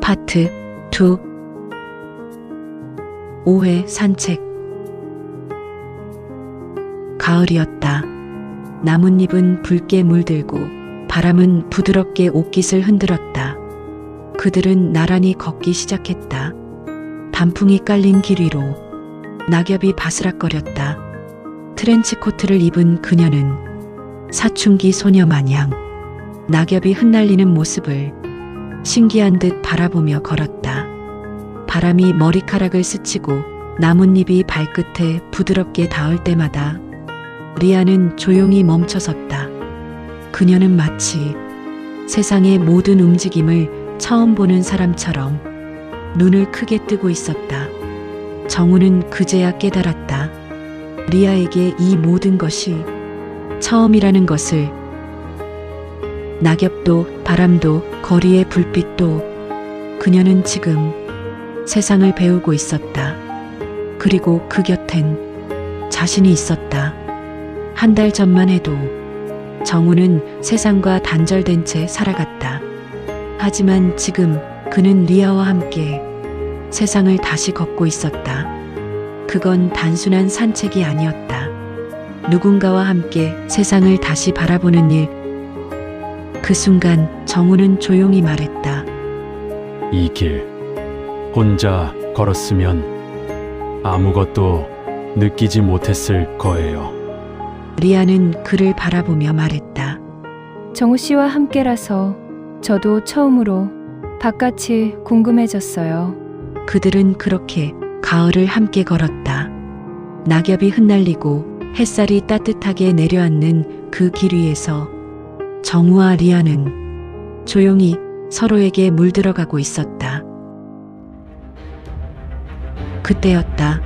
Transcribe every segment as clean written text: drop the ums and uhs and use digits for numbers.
파트 2 5회 산책. 가을이었다. 나뭇잎은 붉게 물들고 바람은 부드럽게 옷깃을 흔들었다. 그들은 나란히 걷기 시작했다. 단풍이 깔린 길 위로 낙엽이 바스락거렸다. 트렌치코트를 입은 그녀는 사춘기 소녀 마냥 낙엽이 흩날리는 모습을 신기한 듯 바라보며 걸었다. 바람이 머리카락을 스치고 나뭇잎이 발끝에 부드럽게 닿을 때마다 리아는 조용히 멈춰섰다. 그녀는 마치 세상의 모든 움직임을 처음 보는 사람처럼 눈을 크게 뜨고 있었다. 정우는 그제야 깨달았다. 리아에게 이 모든 것이 처음이라는 것을. 낙엽도 바람도 거리의 불빛도 그녀는 지금 세상을 배우고 있었다. 그리고 그 곁엔 자신이 있었다. 한 달 전만 해도 정우는 세상과 단절된 채 살아갔다. 하지만 지금 그는 리아와 함께 세상을 다시 걷고 있었다. 그건 단순한 산책이 아니었다. 누군가와 함께 세상을 다시 바라보는 일. 그 순간 정우는 조용히 말했다. 이 길 혼자 걸었으면 아무것도 느끼지 못했을 거예요. 리아는 그를 바라보며 말했다. 정우 씨와 함께라서 저도 처음으로 바깥이 궁금해졌어요. 그들은 그렇게 가을을 함께 걸었다. 낙엽이 흩날리고 햇살이 따뜻하게 내려앉는 그 길 위에서 정우와 리아는 조용히 서로에게 물들어가고 있었다. 그때였다.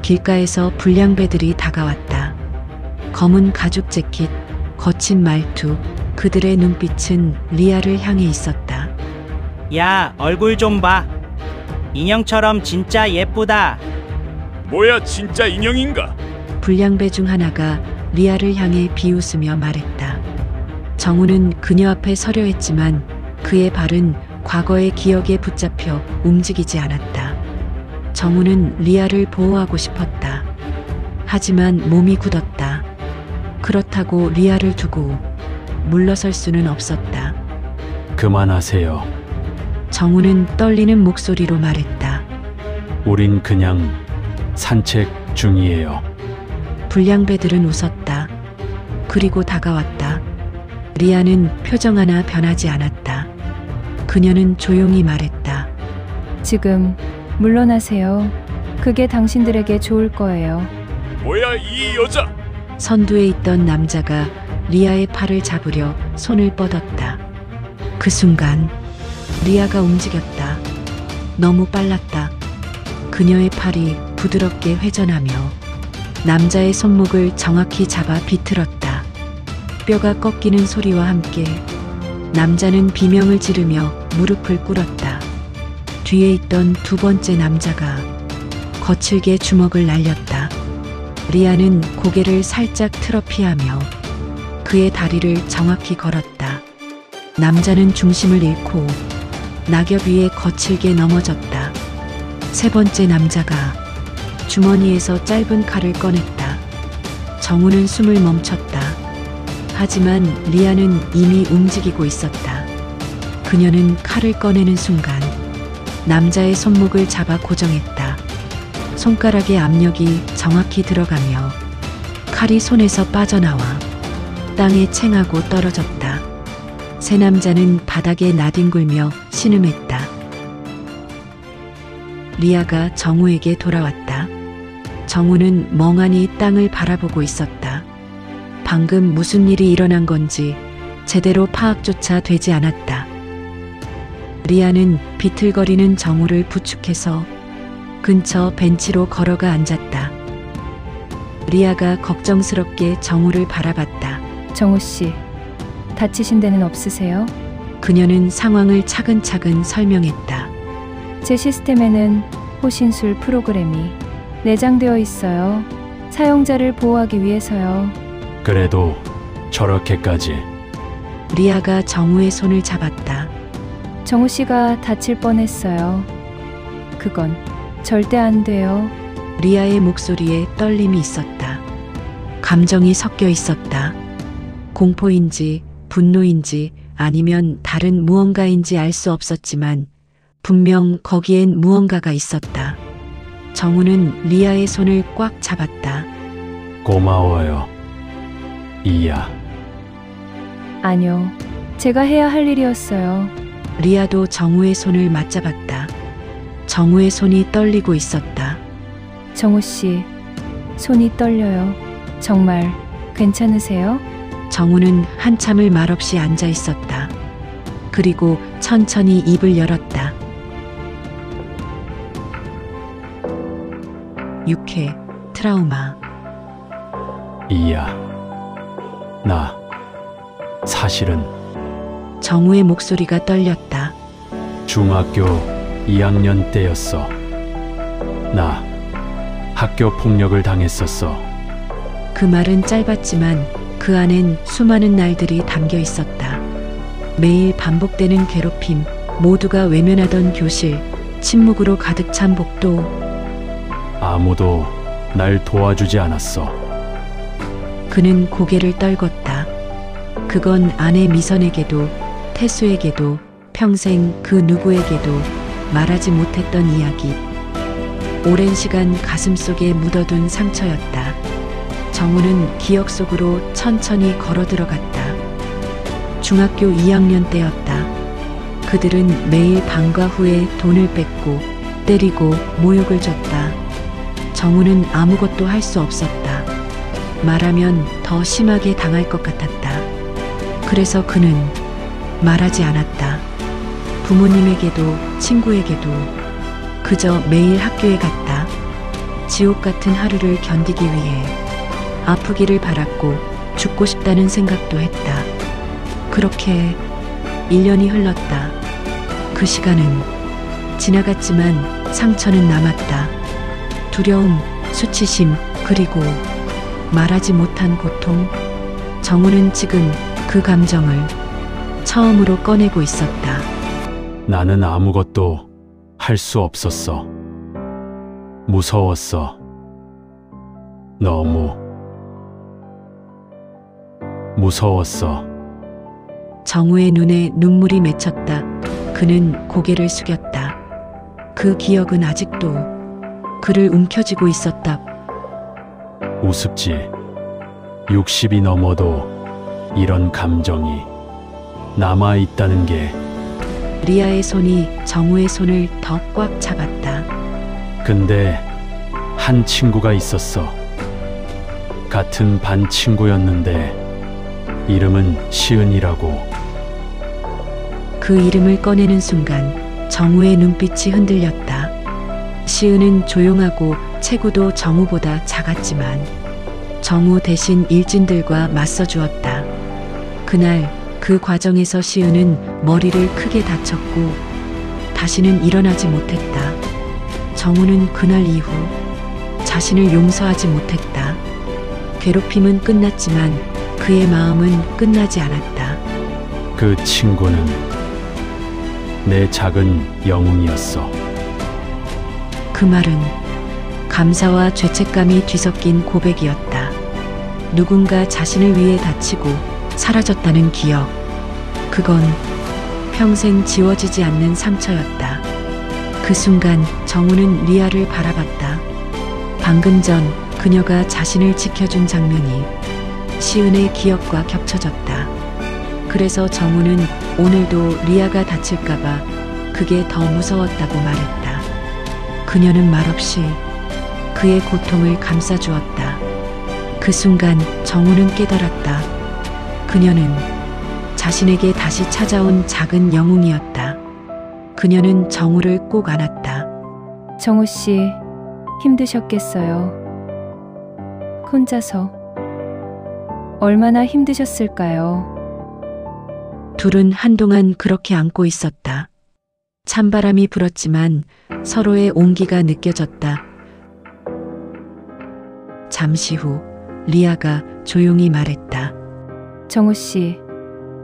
길가에서 불량배들이 다가왔다. 검은 가죽 재킷, 거친 말투, 그들의 눈빛은 리아를 향해 있었다. 야, 얼굴 좀 봐. 인형처럼 진짜 예쁘다. 뭐야, 진짜 인형인가? 불량배 중 하나가 리아를 향해 비웃으며 말했다. 정우는 그녀 앞에 서려 했지만 그의 발은 과거의 기억에 붙잡혀 움직이지 않았다. 정우는 리아를 보호하고 싶었다. 하지만 몸이 굳었다. 그렇다고 리아를 두고 물러설 수는 없었다. 그만하세요. 정우는 떨리는 목소리로 말했다. 우린 그냥 산책 중이에요. 불량배들은 웃었다. 그리고 다가왔다. 리아는 표정 하나 변하지 않았다. 그녀는 조용히 말했다. 지금 물러나세요. 그게 당신들에게 좋을 거예요. 뭐야, 이 여자? 선두에 있던 남자가 리아의 팔을 잡으려 손을 뻗었다. 그 순간 리아가 움직였다. 너무 빨랐다. 그녀의 팔이 부드럽게 회전하며 남자의 손목을 정확히 잡아 비틀었다. 뼈가 꺾이는 소리와 함께 남자는 비명을 지르며 무릎을 꿇었다. 뒤에 있던 두 번째 남자가 거칠게 주먹을 날렸다. 리아는 고개를 살짝 틀어 피하며 그의 다리를 정확히 걸었다. 남자는 중심을 잃고 낙엽 위에 거칠게 넘어졌다. 세 번째 남자가 주머니에서 짧은 칼을 꺼냈다. 정우는 숨을 멈췄다. 하지만 리아는 이미 움직이고 있었다. 그녀는 칼을 꺼내는 순간 남자의 손목을 잡아 고정했다. 손가락의 압력이 정확히 들어가며 칼이 손에서 빠져나와 땅에 챙하고 떨어졌다. 세 남자는 바닥에 나뒹굴며 신음했다. 리아가 정우에게 돌아왔다. 정우는 멍하니 땅을 바라보고 있었다. 방금 무슨 일이 일어난 건지 제대로 파악조차 되지 않았다. 리아는 비틀거리는 정우를 부축해서 근처 벤치로 걸어가 앉았다. 리아가 걱정스럽게 정우를 바라봤다. 정우 씨, 다치신 데는 없으세요? 그녀는 상황을 차근차근 설명했다. 제 시스템에는 호신술 프로그램이 내장되어 있어요. 사용자를 보호하기 위해서요. 그래도 저렇게까지. 리아가 정우의 손을 잡았다. 정우 씨가 다칠 뻔했어요. 그건 절대 안 돼요. 리아의 목소리에 떨림이 있었다. 감정이 섞여 있었다. 공포인지 분노인지 아니면 다른 무언가인지 알 수 없었지만 분명 거기엔 무언가가 있었다. 정우는 리아의 손을 꽉 잡았다. 고마워요. 이야. 아니요. 제가 해야 할 일이었어요. 리아도 정우의 손을 맞잡았다. 정우의 손이 떨리고 있었다. 정우 씨, 손이 떨려요. 정말 괜찮으세요? 정우는 한참을 말없이 앉아 있었다. 그리고 천천히 입을 열었다. 6회 트라우마. 이야. 나 사실은 정우의 목소리가 떨렸다. 중학교 2학년 때였어. 나 학교 폭력을 당했었어. 그 말은 짧았지만 그 안엔 수많은 날들이 담겨 있었다. 매일 반복되는 괴롭힘, 모두가 외면하던 교실, 침묵으로 가득 찬 복도. 아무도 날 도와주지 않았어. 그는 고개를 떨궜다. 그건 아내 미선에게도, 태수에게도, 평생 그 누구에게도 말하지 못했던 이야기. 오랜 시간 가슴속에 묻어둔 상처였다. 정우는 기억 속으로 천천히 걸어 들어갔다. 중학교 2학년 때였다. 그들은 매일 방과 후에 돈을 뺏고 때리고 모욕을 줬다. 정우는 아무것도 할 수 없었다. 말하면 더 심하게 당할 것 같았다. 그래서 그는 말하지 않았다. 부모님에게도 친구에게도. 그저 매일 학교에 갔다. 지옥 같은 하루를 견디기 위해. 아프기를 바랐고 죽고 싶다는 생각도 했다. 그렇게 1년이 흘렀다. 그 시간은 지나갔지만 상처는 남았다. 두려움, 수치심, 그리고 말하지 못한 고통. 정우는 지금 그 감정을 처음으로 꺼내고 있었다. 나는 아무것도 할 수 없었어. 무서웠어. 너무 무서웠어. 정우의 눈에 눈물이 맺혔다. 그는 고개를 숙였다. 그 기억은 아직도 그를 움켜쥐고 있었다. 우습지. 60이 넘어도 이런 감정이 남아 있다는 게. 리아의 손이 정우의 손을 더 꽉 잡았다. 근데 한 친구가 있었어. 같은 반 친구였는데 이름은 시은이라고. 그 이름을 꺼내는 순간 정우의 눈빛이 흔들렸다. 시은은 조용하고 체구도 정우보다 작았지만 정우 대신 일진들과 맞서 주었다. 그날 그 과정에서 시은은 머리를 크게 다쳤고 다시는 일어나지 못했다. 정우는 그날 이후 자신을 용서하지 못했다. 괴롭힘은 끝났지만 그의 마음은 끝나지 않았다. 그 친구는 내 작은 영웅이었어. 그 말은 감사와 죄책감이 뒤섞인 고백이었다. 누군가 자신을 위해 다치고 사라졌다는 기억. 그건 평생 지워지지 않는 상처였다. 그 순간 정우는 리아를 바라봤다. 방금 전 그녀가 자신을 지켜준 장면이 시은의 기억과 겹쳐졌다. 그래서 정우는 오늘도 리아가 다칠까봐 그게 더 무서웠다고 말했다. 그녀는 말없이 그의 고통을 감싸주었다. 그 순간 정우는 깨달았다. 그녀는 자신에게 다시 찾아온 작은 영웅이었다. 그녀는 정우를 꼭 안았다. 정우 씨, 힘드셨겠어요. 혼자서. 얼마나 힘드셨을까요? 둘은 한동안 그렇게 안고 있었다. 찬바람이 불었지만 서로의 온기가 느껴졌다. 잠시 후 리아가 조용히 말했다. 정우 씨,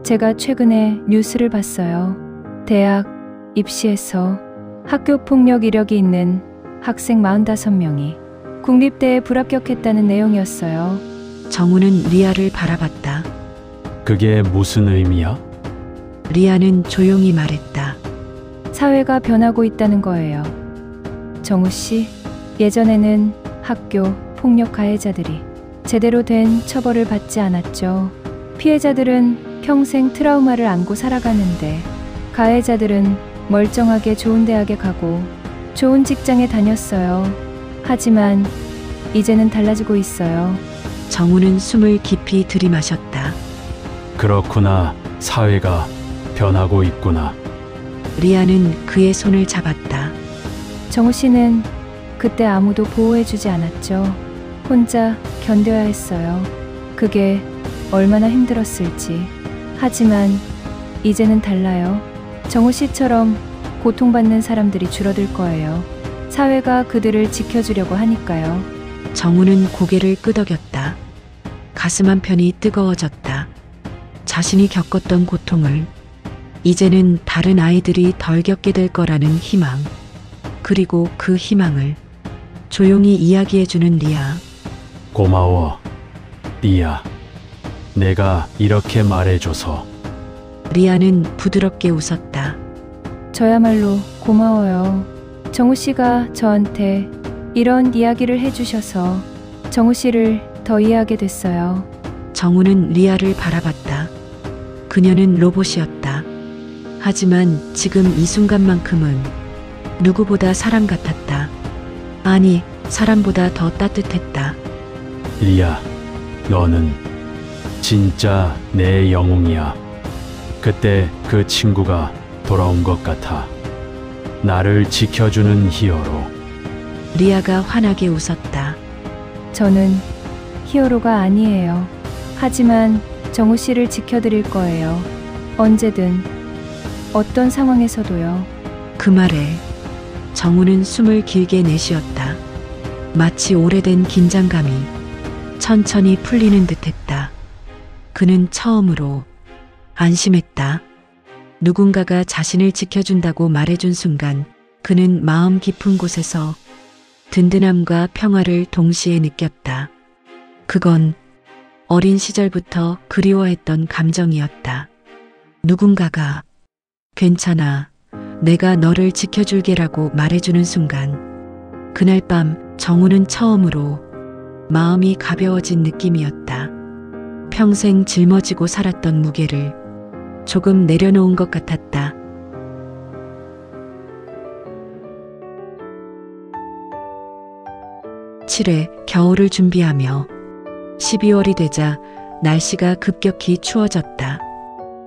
제가 최근에 뉴스를 봤어요. 대학 입시에서 학교 폭력 이력이 있는 학생 45명이 국립대에 불합격했다는 내용이었어요. 정우는 리아를 바라봤다. 그게 무슨 의미야? 리아는 조용히 말했다. 사회가 변하고 있다는 거예요. 정우 씨, 예전에는 학교 폭력 가해자들이 제대로 된 처벌을 받지 않았죠. 피해자들은 평생 트라우마를 안고 살아가는데 가해자들은 멀쩡하게 좋은 대학에 가고 좋은 직장에 다녔어요. 하지만 이제는 달라지고 있어요. 정우는 숨을 깊이 들이마셨다. 그렇구나. 사회가 변하고 있구나. 리아는 그의 손을 잡았다. 정우 씨는 그때 아무도 보호해주지 않았죠. 혼자 견뎌야 했어요. 그게 얼마나 힘들었을지. 하지만 이제는 달라요. 정우 씨처럼 고통받는 사람들이 줄어들 거예요. 사회가 그들을 지켜주려고 하니까요. 정우는 고개를 끄덕였다. 가슴 한편이 뜨거워졌다. 자신이 겪었던 고통을 이제는 다른 아이들이 덜 겪게 될 거라는 희망. 그리고 그 희망을 조용히 이야기해주는 리아. 고마워, 리아. 내가 이렇게 말해줘서. 리아는 부드럽게 웃었다. 저야말로 고마워요. 정우 씨가 저한테 이런 이야기를 해주셔서 정우 씨를 더 이해하게 됐어요. 정우는 리아를 바라봤다. 그녀는 로봇이었다. 하지만 지금 이 순간만큼은 누구보다 사람 같았다. 아니, 사람보다 더 따뜻했다. 리아, 너는 진짜 내 영웅이야. 그때 그 친구가 돌아온 것 같아. 나를 지켜주는 히어로. 리아가 환하게 웃었다. 저는 히어로가 아니에요. 하지만 정우 씨를 지켜드릴 거예요. 언제든, 어떤 상황에서도요. 그 말에 정우는 숨을 길게 내쉬었다. 마치 오래된 긴장감이 천천히 풀리는 듯했다. 그는 처음으로 안심했다. 누군가가 자신을 지켜준다고 말해준 순간 그는 마음 깊은 곳에서 든든함과 평화를 동시에 느꼈다. 그건 어린 시절부터 그리워했던 감정이었다. 누군가가 괜찮아, 내가 너를 지켜줄게라고 말해주는 순간 그날 밤 정우는 처음으로 마음이 가벼워진 느낌이었다. 평생 짊어지고 살았던 무게를 조금 내려놓은 것 같았다. (7회) 겨울을 준비하며 12월이 되자 날씨가 급격히 추워졌다.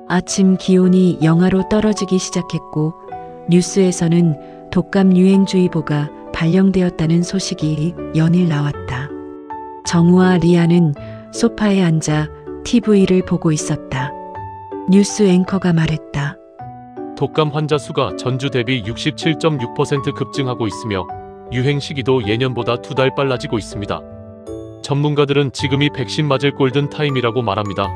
아침 기온이 영하로 떨어지기 시작했고 뉴스에서는 독감 유행주의보가 발령되었다는 소식이 연일 나왔다. 정우와 리아는 소파에 앉아 TV를 보고 있었다. 뉴스 앵커가 말했다. 독감 환자 수가 전주 대비 67.6% 급증하고 있으며 유행 시기도 예년보다 2달 빨라지고 있습니다. 전문가들은 지금이 백신 맞을 골든 타임이라고 말합니다.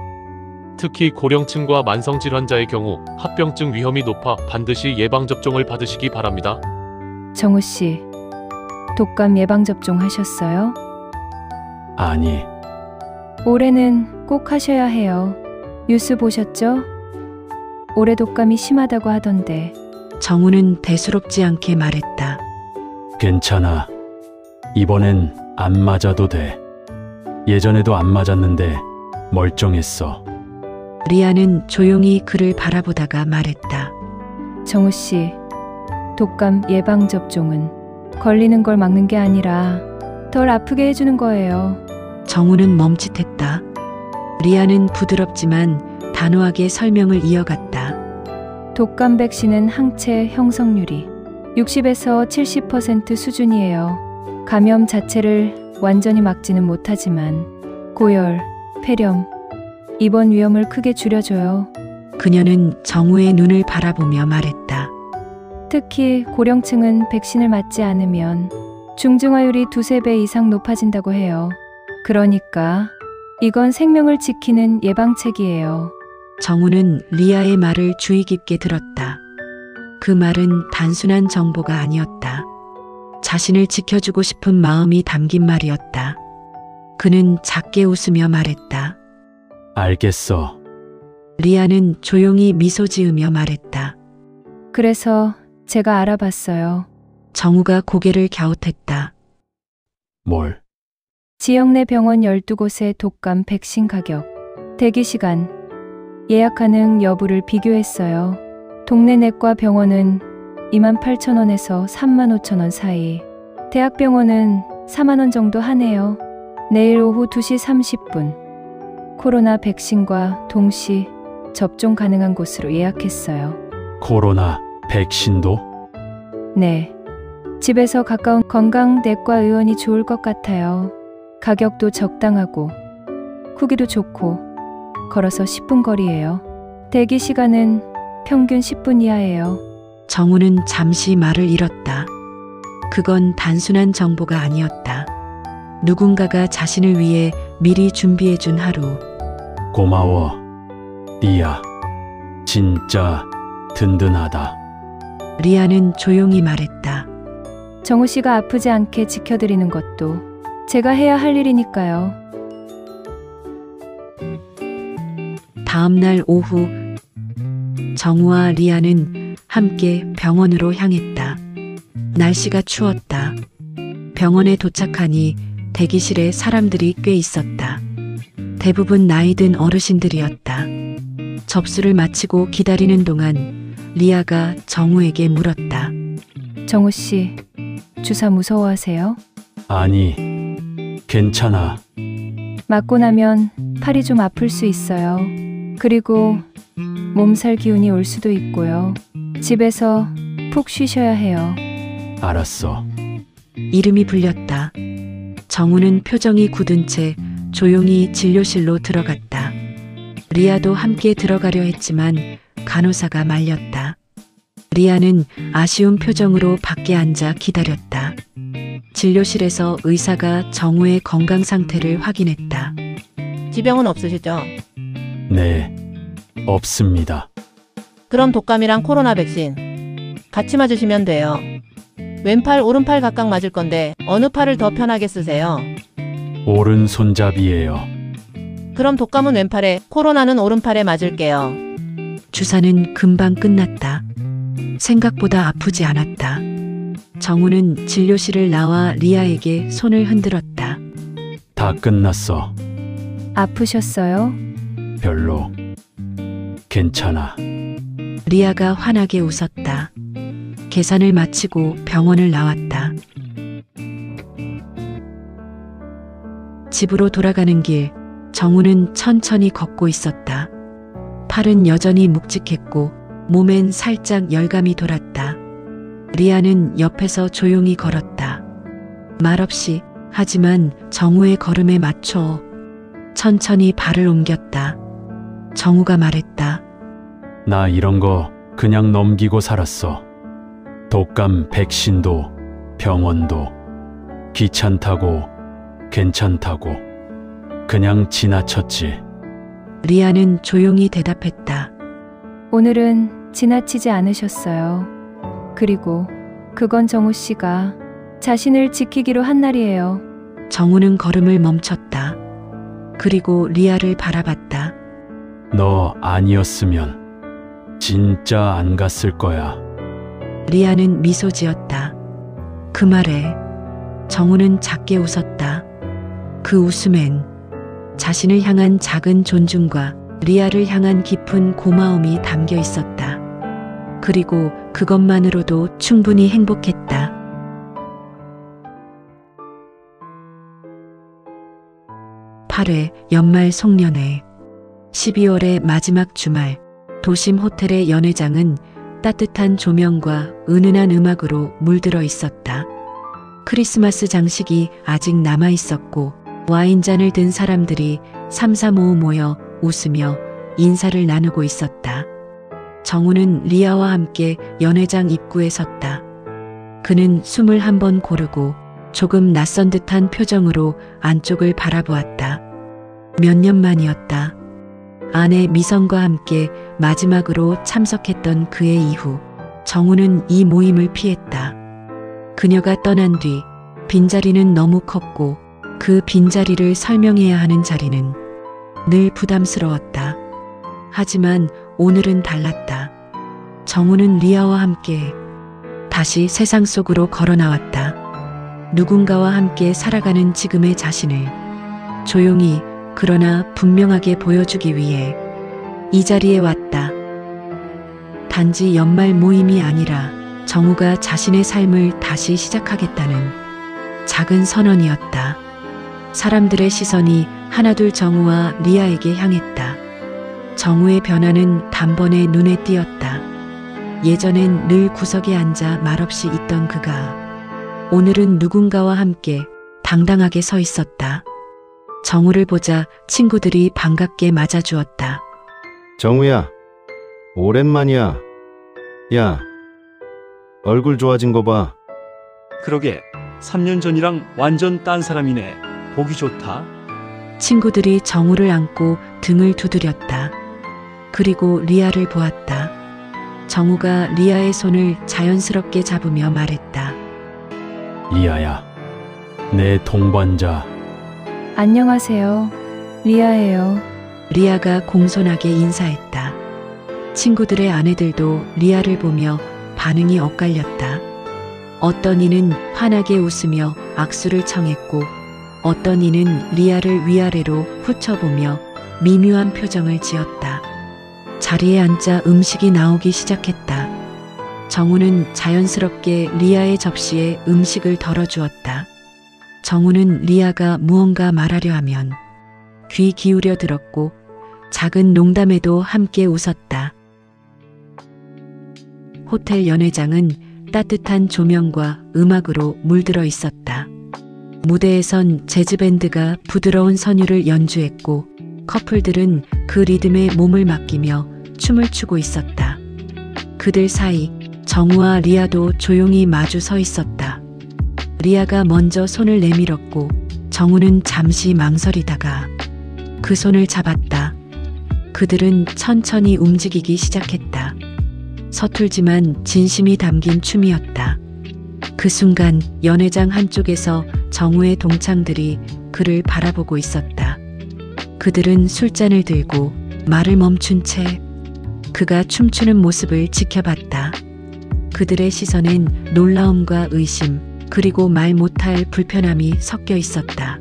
특히 고령층과 만성질환자의 경우 합병증 위험이 높아 반드시 예방접종을 받으시기 바랍니다. 정우 씨, 독감 예방접종 하셨어요? 아니, 올해는 꼭 하셔야 해요. 뉴스 보셨죠? 올해 독감이 심하다고 하던데. 정우는 대수롭지 않게 말했다. 괜찮아. 이번엔 안 맞아도 돼. 예전에도 안 맞았는데 멀쩡했어. 리아는 조용히 그를 바라보다가 말했다. 정우 씨, 독감 예방접종은 걸리는 걸 막는 게 아니라 덜 아프게 해주는 거예요. 정우는 멈칫했다. 리아는 부드럽지만 단호하게 설명을 이어갔다. 독감 백신은 항체 형성률이 60에서 70% 수준이에요. 감염 자체를 완전히 막지는 못하지만 고열, 폐렴, 입원 위험을 크게 줄여줘요. 그녀는 정우의 눈을 바라보며 말했다. 특히 고령층은 백신을 맞지 않으면 중증화율이 2~3배 이상 높아진다고 해요. 그러니까 이건 생명을 지키는 예방책이에요. 정우는 리아의 말을 주의 깊게 들었다. 그 말은 단순한 정보가 아니었다. 자신을 지켜주고 싶은 마음이 담긴 말이었다. 그는 작게 웃으며 말했다. 알겠어. 리아는 조용히 미소 지으며 말했다. 그래서 제가 알아봤어요. 정우가 고개를 갸웃했다. 뭘? 지역 내 병원 12곳의 독감 백신 가격, 대기 시간, 예약 가능 여부를 비교했어요. 동네 내과 병원은 28,000원에서 35,000원 사이, 대학병원은 4만원 정도 하네요. 내일 오후 2시 30분, 코로나 백신과 동시 접종 가능한 곳으로 예약했어요. 코로나 백신도? 네. 집에서 가까운 건강내과 의원이 좋을 것 같아요. 가격도 적당하고 후기도 좋고 걸어서 10분 거리예요. 대기 시간은 평균 10분 이하예요. 정우는 잠시 말을 잃었다. 그건 단순한 정보가 아니었다. 누군가가 자신을 위해 미리 준비해준 하루. 고마워. 리아. 진짜 든든하다. 리아는 조용히 말했다. 정우 씨가 아프지 않게 지켜드리는 것도 제가 해야 할 일이니까요. 다음 날 오후 정우와 리아는 함께 병원으로 향했다. 날씨가 추웠다. 병원에 도착하니 대기실에 사람들이 꽤 있었다. 대부분 나이 든 어르신들이었다. 접수를 마치고 기다리는 동안 리아가 정우에게 물었다. 정우 씨, 주사 무서워하세요? 아니, 괜찮아. 맞고 나면 팔이 좀 아플 수 있어요. 그리고 몸살 기운이 올 수도 있고요. 집에서 푹 쉬셔야 해요. 알았어. 이름이 불렸다. 정우는 표정이 굳은 채 조용히 진료실로 들어갔다. 리아도 함께 들어가려 했지만 간호사가 말렸다. 리아는 아쉬운 표정으로 밖에 앉아 기다렸다. 진료실에서 의사가 정우의 건강 상태를 확인했다. 지병은 없으시죠? 네, 없습니다. 그럼 독감이랑 코로나 백신 같이 맞으시면 돼요. 왼팔, 오른팔 각각 맞을 건데 어느 팔을 더 편하게 쓰세요? 오른손잡이에요. 그럼 독감은 왼팔에, 코로나는 오른팔에 맞을게요. 주사는 금방 끝났다. 생각보다 아프지 않았다. 정우는 진료실을 나와 리아에게 손을 흔들었다. 다 끝났어. 아프셨어요? 별로. 괜찮아. 리아가 환하게 웃었다. 계산을 마치고 병원을 나왔다. 집으로 돌아가는 길, 정우는 천천히 걷고 있었다. 팔은 여전히 묵직했고 몸엔 살짝 열감이 돌았다. 리아는 옆에서 조용히 걸었다. 말없이, 하지만 정우의 걸음에 맞춰 천천히 발을 옮겼다. 정우가 말했다. 나 이런 거 그냥 넘기고 살았어. 독감 백신도 병원도 귀찮다고 괜찮다고 그냥 지나쳤지. 리아는 조용히 대답했다. 오늘은 지나치지 않으셨어요. 그리고 그건 정우 씨가 자신을 지키기로 한 날이에요. 정우는 걸음을 멈췄다. 그리고 리아를 바라봤다. 너 아니었으면 진짜 안 갔을 거야. 리아는 미소 지었다. 그 말에 정우는 작게 웃었다. 그 웃음엔 자신을 향한 작은 존중과 리아를 향한 깊은 고마움이 담겨 있었다. 그리고 그것만으로도 충분히 행복했다. (8회) 연말 송년회. 12월의 마지막 주말, 도심 호텔의 연회장은 따뜻한 조명과 은은한 음악으로 물들어 있었다. 크리스마스 장식이 아직 남아 있었고 와인잔을 든 사람들이 삼삼오오 모여 웃으며 인사를 나누고 있었다. 정우는 리아와 함께 연회장 입구에 섰다. 그는 숨을 한번 고르고 조금 낯선 듯한 표정으로 안쪽을 바라보았다. 몇 년 만이었다. 아내 미선과 함께 마지막으로 참석했던 그의 이후 정우는 이 모임을 피했다. 그녀가 떠난 뒤 빈자리는 너무 컸고 그 빈자리를 설명해야 하는 자리는 늘 부담스러웠다. 하지만 오늘은 달랐다. 정우는 리아와 함께 다시 세상 속으로 걸어 나왔다. 누군가와 함께 살아가는 지금의 자신을 조용히 그러나 분명하게 보여주기 위해 이 자리에 왔다. 단지 연말 모임이 아니라 정우가 자신의 삶을 다시 시작하겠다는 작은 선언이었다. 사람들의 시선이 하나둘 정우와 리아에게 향했다. 정우의 변화는 단번에 눈에 띄었다. 예전엔 늘 구석에 앉아 말없이 있던 그가 오늘은 누군가와 함께 당당하게 서 있었다. 정우를 보자 친구들이 반갑게 맞아주었다. 정우야, 오랜만이야. 야, 얼굴 좋아진 거 봐. 그러게 3년 전이랑 완전 딴 사람이네. 보기 좋다. 친구들이 정우를 안고 등을 두드렸다. 그리고 리아를 보았다. 정우가 리아의 손을 자연스럽게 잡으며 말했다. 리아야, 내 동반자. 안녕하세요. 리아예요. 리아가 공손하게 인사했다. 친구들의 아내들도 리아를 보며 반응이 엇갈렸다. 어떤 이는 환하게 웃으며 악수를 청했고 어떤 이는 리아를 위아래로 훑어보며 미묘한 표정을 지었다. 자리에 앉자 음식이 나오기 시작했다. 정우는 자연스럽게 리아의 접시에 음식을 덜어주었다. 정우는 리아가 무언가 말하려 하면 귀 기울여 들었고 작은 농담에도 함께 웃었다. 호텔 연회장은 따뜻한 조명과 음악으로 물들어 있었다. 무대에선 재즈밴드가 부드러운 선율을 연주했고 커플들은 그 리듬에 몸을 맡기며 춤을 추고 있었다. 그들 사이 정우와 리아도 조용히 마주 서 있었다. 리아가 먼저 손을 내밀었고 정우는 잠시 망설이다가 그 손을 잡았다. 그들은 천천히 움직이기 시작했다. 서툴지만 진심이 담긴 춤이었다. 그 순간 연회장 한쪽에서 정우의 동창들이 그를 바라보고 있었다. 그들은 술잔을 들고 말을 멈춘 채 그가 춤추는 모습을 지켜봤다. 그들의 시선엔 놀라움과 의심 그리고 말 못할 불편함이 섞여 있었다.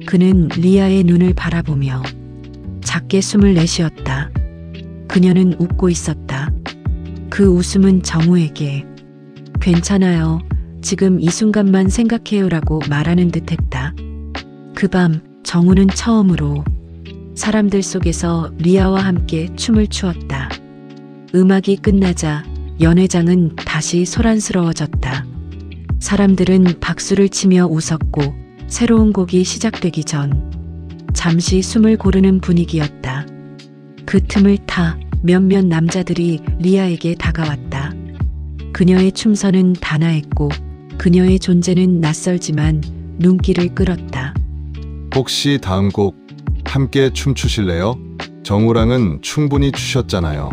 그는 리아의 눈을 바라보며 작게 숨을 내쉬었다. 그녀는 웃고 있었다. 그 웃음은 정우에게 괜찮아요. 지금 이 순간만 생각해요라고 말하는 듯 했다. 그 밤 정우는 처음으로 사람들 속에서 리아와 함께 춤을 추었다. 음악이 끝나자 연회장은 다시 소란스러워졌다. 사람들은 박수를 치며 웃었고 새로운 곡이 시작되기 전 잠시 숨을 고르는 분위기였다. 그 틈을 타 몇몇 남자들이 리아에게 다가왔다. 그녀의 춤선은 단아했고 그녀의 존재는 낯설지만 눈길을 끌었다. 혹시 다음 곡 함께 춤추실래요? 정우랑은 충분히 추셨잖아요.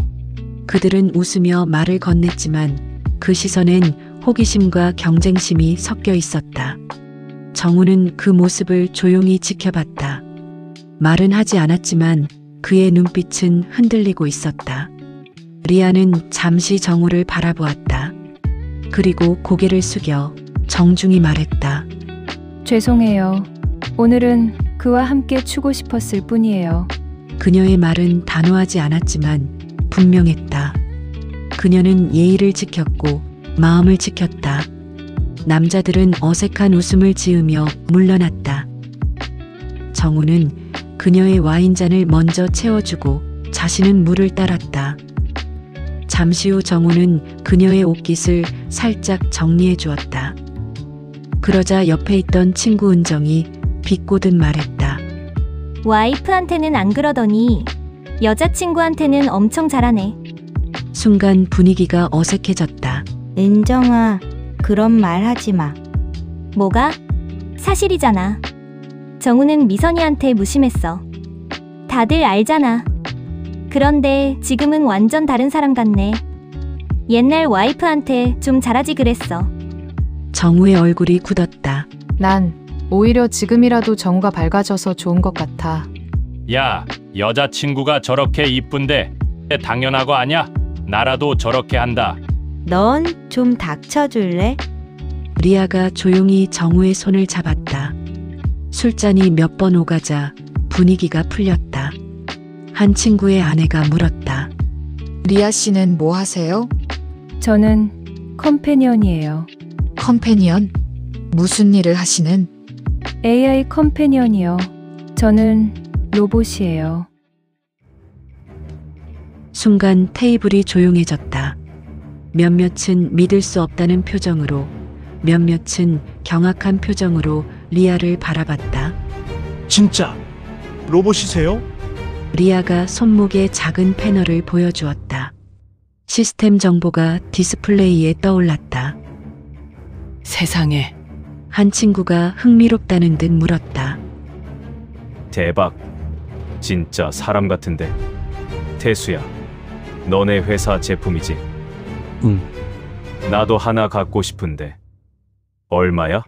그들은 웃으며 말을 건넸지만 그 시선엔 호기심과 경쟁심이 섞여 있었다. 정우는 그 모습을 조용히 지켜봤다. 말은 하지 않았지만 그의 눈빛은 흔들리고 있었다. 리아는 잠시 정우를 바라보았다. 그리고 고개를 숙여 정중히 말했다. 죄송해요. 오늘은 그와 함께 추고 싶었을 뿐이에요. 그녀의 말은 단호하지 않았지만 분명했다. 그녀는 예의를 지켰고 마음을 지켰다. 남자들은 어색한 웃음을 지으며 물러났다. 정우는 그녀의 와인잔을 먼저 채워주고 자신은 물을 따랐다. 잠시 후 정우는 그녀의 옷깃을 살짝 정리해 주었다. 그러자 옆에 있던 친구 은정이 비꼬듯 말했다. 와이프한테는 안 그러더니 여자친구한테는 엄청 잘하네. 순간 분위기가 어색해졌다. 은정아, 그런 말 하지 마. 뭐가? 사실이잖아. 정우는 미선이한테 무심했어. 다들 알잖아. 그런데 지금은 완전 다른 사람 같네. 옛날 와이프한테 좀 잘하지 그랬어. 정우의 얼굴이 굳었다. 난 오히려 지금이라도 정우가 밝아져서 좋은 것 같아. 야, 여자친구가 저렇게 이쁜데 당연하고 아냐? 나라도 저렇게 한다. 넌 좀 닥쳐줄래? 리아가 조용히 정우의 손을 잡았다. 술잔이 몇 번 오가자 분위기가 풀렸다. 한 친구의 아내가 물었다. 리아 씨는 뭐 하세요? 저는 컴패니언이에요. 컴패니언? 무슨 일을 하시는? AI 컴패니언이요. 저는 로봇이에요. 순간 테이블이 조용해졌다. 몇몇은 믿을 수 없다는 표정으로, 몇몇은 경악한 표정으로 리아를 바라봤다. 진짜 로봇이세요? 리아가 손목에 작은 패널을 보여주었다. 시스템 정보가 디스플레이에 떠올랐다. 세상에. 한 친구가 흥미롭다는 듯 물었다. 대박. 진짜 사람 같은데. 태수야, 너네 회사 제품이지? 응. 나도 하나 갖고 싶은데. 얼마야?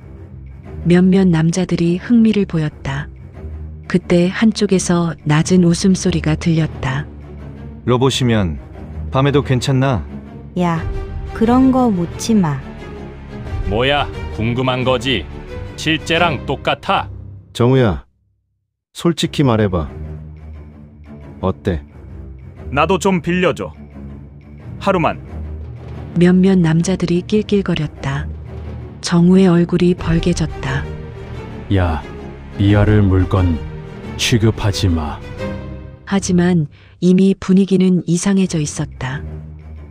몇몇 남자들이 흥미를 보였다. 그때 한쪽에서 낮은 웃음소리가 들렸다. 로봇이면 밤에도 괜찮나? 야, 그런 거 묻지 마. 뭐야, 궁금한 거지. 실제랑 똑같아. 정우야, 솔직히 말해봐. 어때? 나도 좀 빌려줘. 하루만. 몇몇 남자들이 낄낄거렸다. 정우의 얼굴이 벌개졌다. 야, 리아를 물건 취급하지 마. 하지만 이미 분위기는 이상해져 있었다.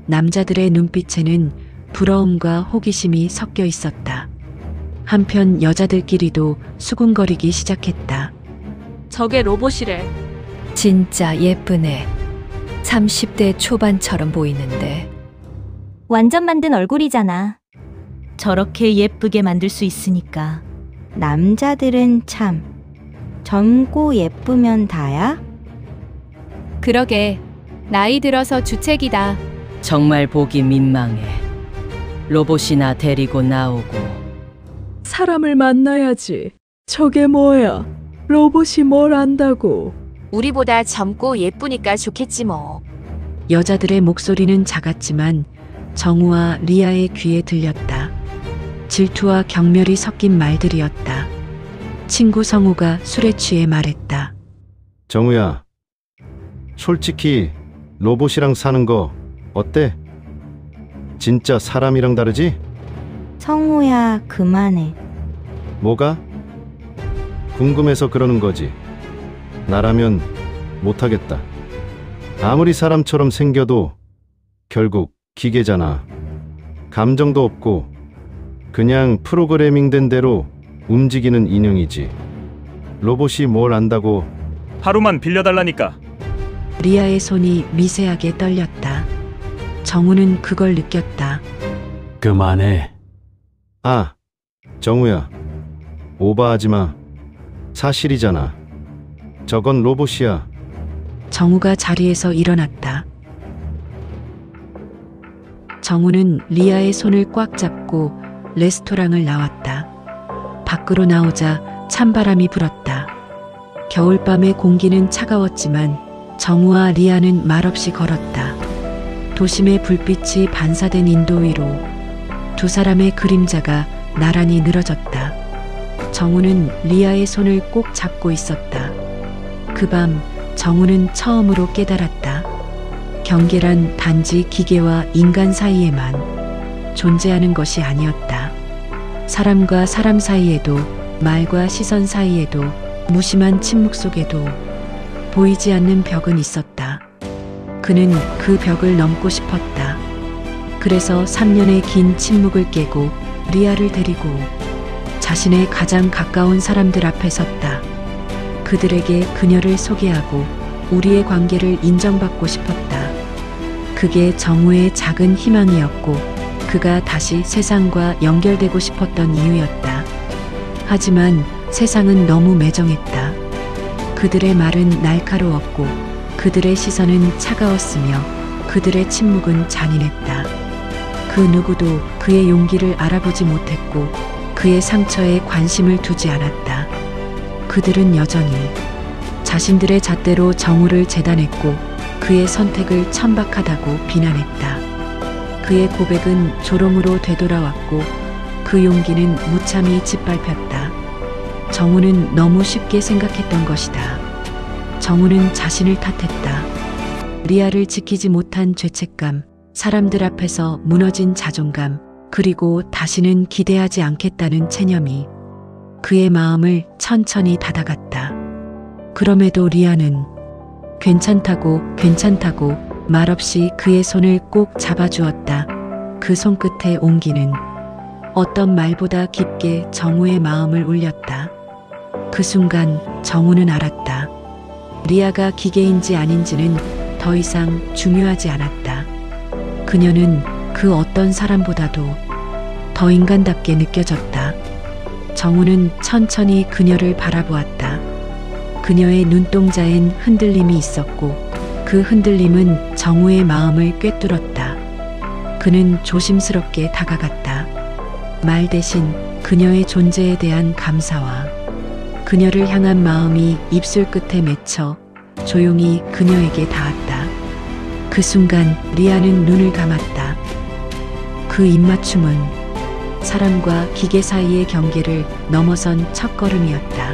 남자들의 눈빛에는 부러움과 호기심이 섞여 있었다. 한편 여자들끼리도 수군거리기 시작했다. 저게 로봇이래. 진짜 예쁘네. 30대 초반처럼 보이는데. 완전 만든 얼굴이잖아. 저렇게 예쁘게 만들 수 있으니까. 남자들은 참 젊고 예쁘면 다야? 그러게. 나이 들어서 주책이다. 정말 보기 민망해. 로봇이나 데리고 나오고. 사람을 만나야지. 저게 뭐야? 로봇이 뭘 안다고. 우리보다 젊고 예쁘니까 좋겠지 뭐. 여자들의 목소리는 작았지만 정우와 리아의 귀에 들렸다. 질투와 경멸이 섞인 말들이었다. 친구 성우가 술에 취해 말했다. 정우야, 솔직히 로봇이랑 사는 거 어때? 진짜 사람이랑 다르지? 성우야, 그만해. 뭐가? 궁금해서 그러는 거지. 나라면 못하겠다. 아무리 사람처럼 생겨도 결국 기계잖아. 감정도 없고 그냥 프로그래밍된 대로 움직이는 인형이지. 로봇이 뭘 안다고. 하루만 빌려달라니까. 리아의 손이 미세하게 떨렸다. 정우는 그걸 느꼈다. 그만해. 아, 정우야. 오버하지 마. 사실이잖아. 저건 로봇이야. 정우가 자리에서 일어났다. 정우는 리아의 손을 꽉 잡고 레스토랑을 나왔다. 밖으로 나오자 찬바람이 불었다. 겨울밤의 공기는 차가웠지만 정우와 리아는 말없이 걸었다. 도심의 불빛이 반사된 인도 위로 두 사람의 그림자가 나란히 늘어졌다. 정우는 리아의 손을 꼭 잡고 있었다. 그 밤 정우는 처음으로 깨달았다. 경계란 단지 기계와 인간 사이에만 존재하는 것이 아니었다. 사람과 사람 사이에도, 말과 시선 사이에도, 무심한 침묵 속에도 보이지 않는 벽은 있었다. 그는 그 벽을 넘고 싶었다. 그래서 3년의 긴 침묵을 깨고 리아를 데리고 자신의 가장 가까운 사람들 앞에 섰다. 그들에게 그녀를 소개하고 우리의 관계를 인정받고 싶었다. 그게 정우의 작은 희망이었고 그가 다시 세상과 연결되고 싶었던 이유였다. 하지만 세상은 너무 매정했다. 그들의 말은 날카로웠고 그들의 시선은 차가웠으며 그들의 침묵은 잔인했다. 그 누구도 그의 용기를 알아보지 못했고 그의 상처에 관심을 두지 않았다. 그들은 여전히 자신들의 잣대로 정우를 재단했고 그의 선택을 천박하다고 비난했다. 그의 고백은 조롱으로 되돌아왔고 그 용기는 무참히 짓밟혔다. 정우는 너무 쉽게 생각했던 것이다. 정우는 자신을 탓했다. 리아를 지키지 못한 죄책감, 사람들 앞에서 무너진 자존감, 그리고 다시는 기대하지 않겠다는 체념이 그의 마음을 천천히 닫아갔다. 그럼에도 리아는 괜찮다고 말없이 그의 손을 꼭 잡아주었다. 그 손끝의 온기는 어떤 말보다 깊게 정우의 마음을 울렸다. 그 순간 정우는 알았다. 리아가 기계인지 아닌지는 더 이상 중요하지 않았다. 그녀는 그 어떤 사람보다도 더 인간답게 느껴졌다. 정우는 천천히 그녀를 바라보았다. 그녀의 눈동자엔 흔들림이 있었고 그 흔들림은 정우의 마음을 꿰뚫었다. 그는 조심스럽게 다가갔다. 말 대신 그녀의 존재에 대한 감사와 그녀를 향한 마음이 입술 끝에 맺혀 조용히 그녀에게 닿았다. 그 순간 리아는 눈을 감았다. 그 입맞춤은 사람과 기계 사이의 경계를 넘어선 첫걸음이었다.